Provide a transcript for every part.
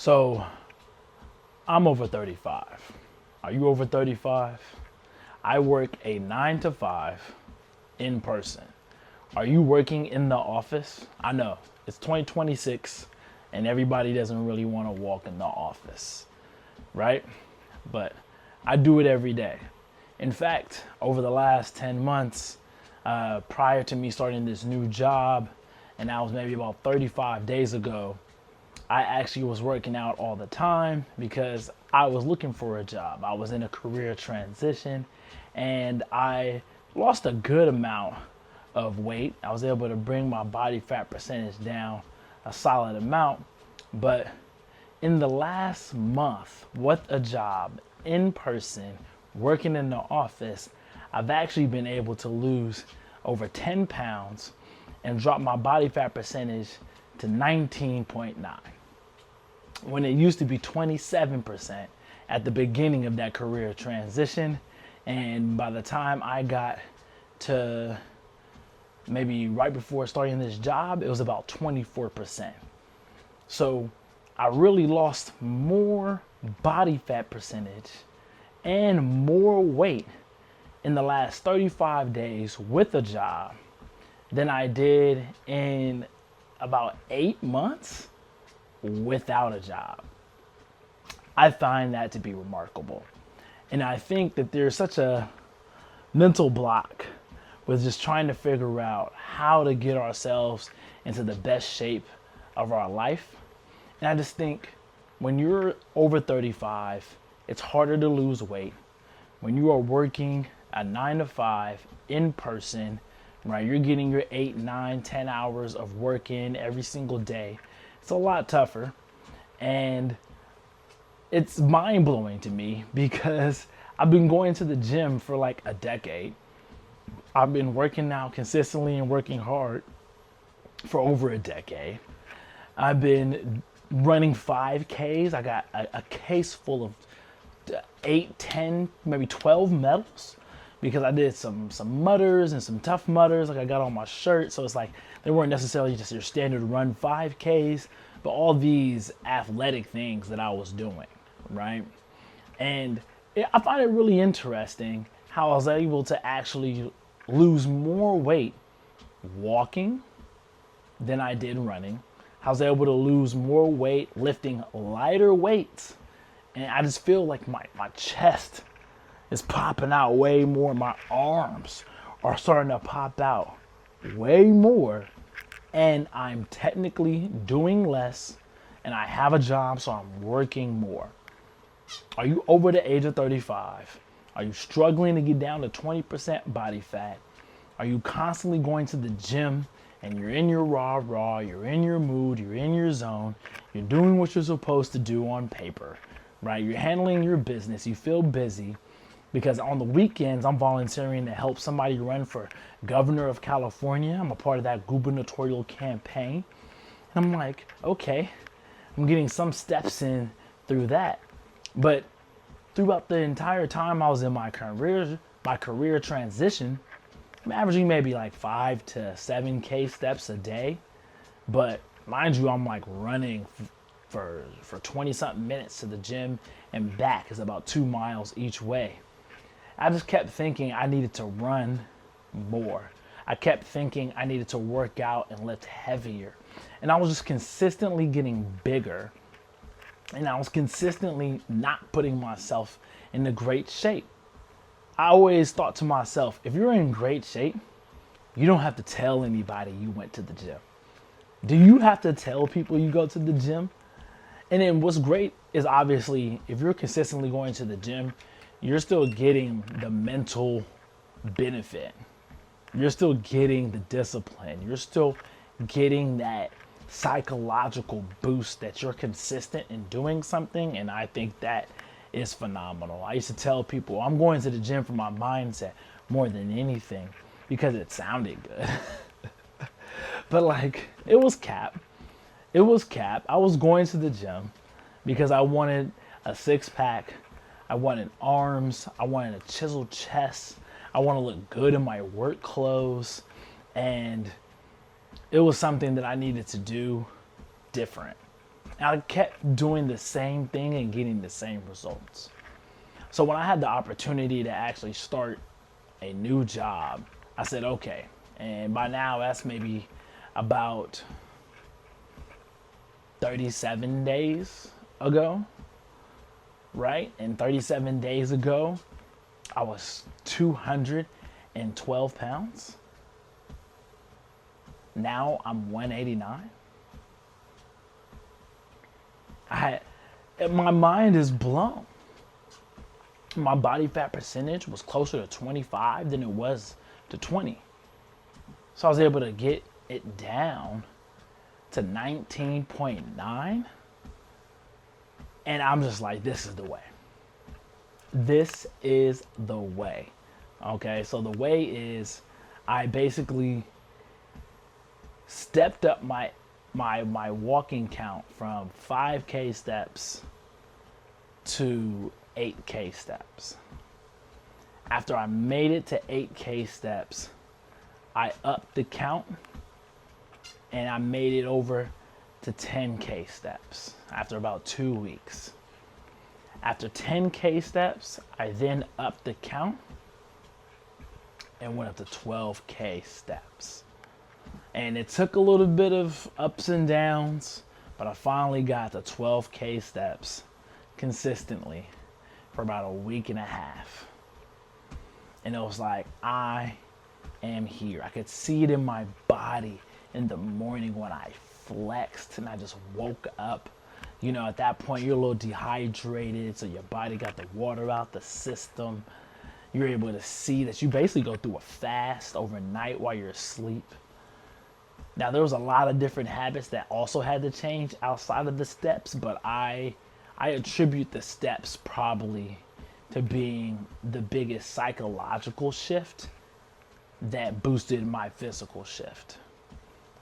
So I'm over 35. Are you over 35? I work a 9 to 5 in person. Are you working in the office? I know it's 2026 and everybody doesn't really want to walk in the office, right? But I do it every day. In fact, over the last 10 months, prior to me starting this new job, and that was maybe about 35 days ago, I actually was working out all the time because I was looking for a job. I was in a career transition and I lost a good amount of weight. I was able to bring my body fat percentage down a solid amount. But in the last month, with a job in person, working in the office, I've actually been able to lose over 10 pounds and drop my body fat percentage to 19.9 when it used to be 27% at the beginning of that career transition. And by the time I got to maybe right before starting this job, it was about 24%. So I really lost more body fat percentage and more weight in the last 35 days with a job than I did in about 8 months without a job. I find that to be remarkable. And I think that there's such a mental block with just trying to figure out how to get ourselves into the best shape of our life. And I just think when you're over 35, it's harder to lose weight. When you are working a 9 to 5 in person, right? You're getting your 8, 9, 10 hours of work in every single day. It's a lot tougher. And it's mind blowing to me because I've been going to the gym for like a decade. I've been working out consistently and working hard for over a decade. I've been running 5Ks. I got a case full of 8, 10, maybe 12 medals because I did some mutters and some tough mutters. Like I got on my shirt. So it's like they weren't necessarily just your standard run 5Ks, but all these athletic things that I was doing, right? And I find it really interesting how I was able to actually lose more weight walking than I did running. I was able to lose more weight lifting lighter weights. And I just feel like my chest is popping out way more. My arms are starting to pop out way more. And I'm technically doing less and I have a job, so I'm working more. Are you over the age of 35? Are you struggling to get down to 20% body fat? Are you constantly going to the gym and you're in your raw, you're in your mood, you're in your zone, you're doing what you're supposed to do on paper, right? You're handling your business, you feel busy because on the weekends I'm volunteering to help somebody run for governor of California. I'm a part of that gubernatorial campaign. And I'm like, okay, I'm getting some steps in through that. But throughout the entire time I was in my career transition, I'm averaging maybe like 5 to 7K steps a day. But mind you, I'm like running for 20 something minutes to the gym and back is about 2 miles each way. I just kept thinking I needed to run more. I kept thinking I needed to work out and lift heavier. And I was just consistently getting bigger. And I was consistently not putting myself in a great shape. I always thought to myself, if you're in great shape, you don't have to tell anybody you went to the gym. Do you have to tell people you go to the gym? And then what's great is obviously if you're consistently going to the gym, you're still getting the mental benefit. You're still getting the discipline. You're still getting that psychological boost that you're consistent in doing something. And I think that is phenomenal. I used to tell people I'm going to the gym for my mindset more than anything because it sounded good. But like it was cap. It was cap. I was going to the gym because I wanted a six pack. I wanted arms. I wanted a chiseled chest. I want to look good in my work clothes. And it was something that I needed to do different. And I kept doing the same thing and getting the same results. So when I had the opportunity to actually start a new job, I said, okay. And by now, that's maybe about 37 days ago, right? And 37 days ago, I was 212 pounds. Now I'm 189. My mind is blown. My body fat percentage was closer to 25 than it was to 20. So I was able to get it down to 19.9. And I'm just like, this is the way. This is the way. Okay, so the way is I basically stepped up my walking count from 5K steps to 8K steps. After I made it to 8K steps, I upped the count and I made it over to 10K steps after about 2 weeks. After 10K steps, I then upped the count and went up to 12K steps. And it took a little bit of ups and downs, but I finally got to 12K steps consistently for about a week and a half. And it was like, I am here. I could see it in my body in the morning when I flexed and I just woke up. You know, at that point, you're a little dehydrated, so your body got the water out the system. You're able to see that you basically go through a fast overnight while you're asleep. Now, there was a lot of different habits that also had to change outside of the steps, but I attribute the steps probably to being the biggest psychological shift that boosted my physical shift.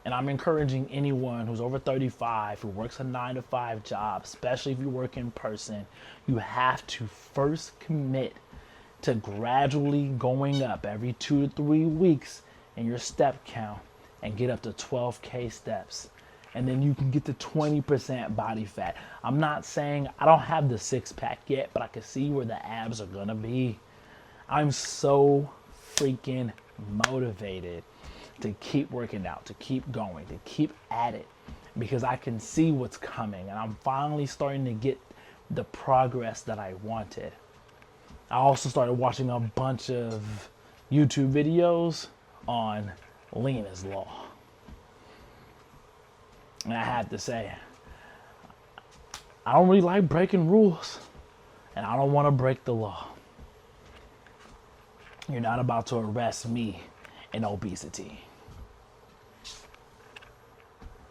And I'm encouraging anyone who's over 35, who works a 9-to-5 job, especially if you work in person, you have to first commit to gradually going up every 2 to 3 weeks in your step count and get up to 12K steps. And then you can get to 20% body fat. I'm not saying I don't have the six pack yet, but I can see where the abs are gonna be. I'm so freaking motivated to keep working out, to keep going, to keep at it, because I can see what's coming and I'm finally starting to get the progress that I wanted. I also started watching a bunch of YouTube videos on Lean is Law. And I have to say, I don't really like breaking rules, and I don't want to break the law. You're not about to arrest me in obesity.